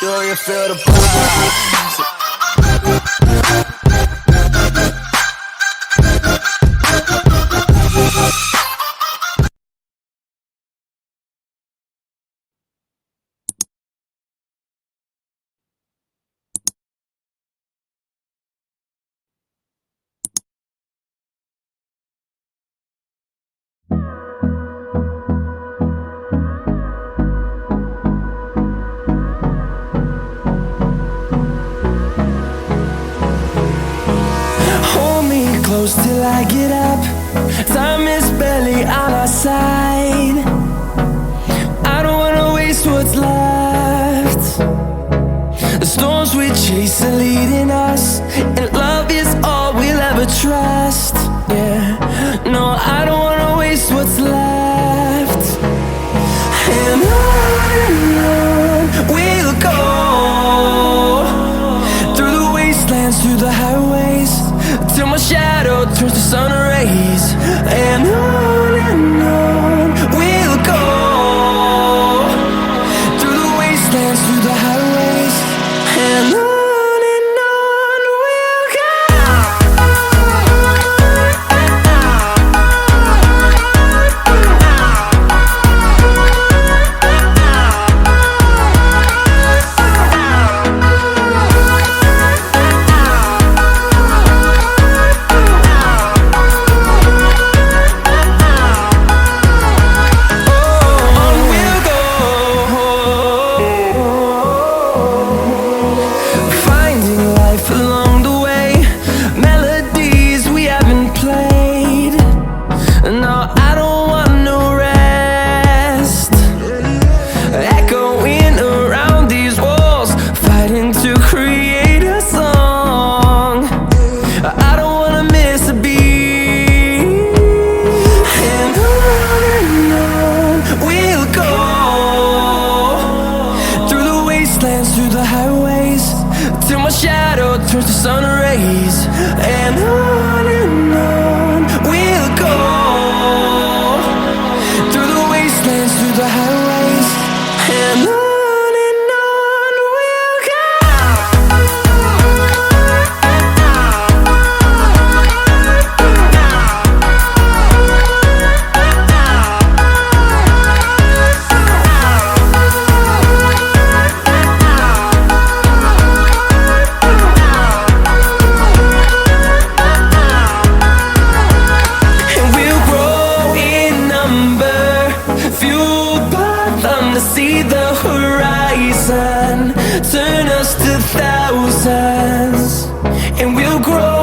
Do you feel the vibes? Close till I get up. Time is barely on our side. I don't wanna waste what's left. The storms we chase are leading us, and love is all we'll ever trust. Yeah, no, I don't wanna waste what's left. And on we'll go, through the wastelands, through the highways, till my shadow turns to sun rays. And on we'll go, through the wastelands, through the highways, and on we'll go. Through the highways, till my shadow turns to sun rays. And on we'll go, through the wastelands, through the highways, and on. To see the horizon turn us to thousands, and we'll grow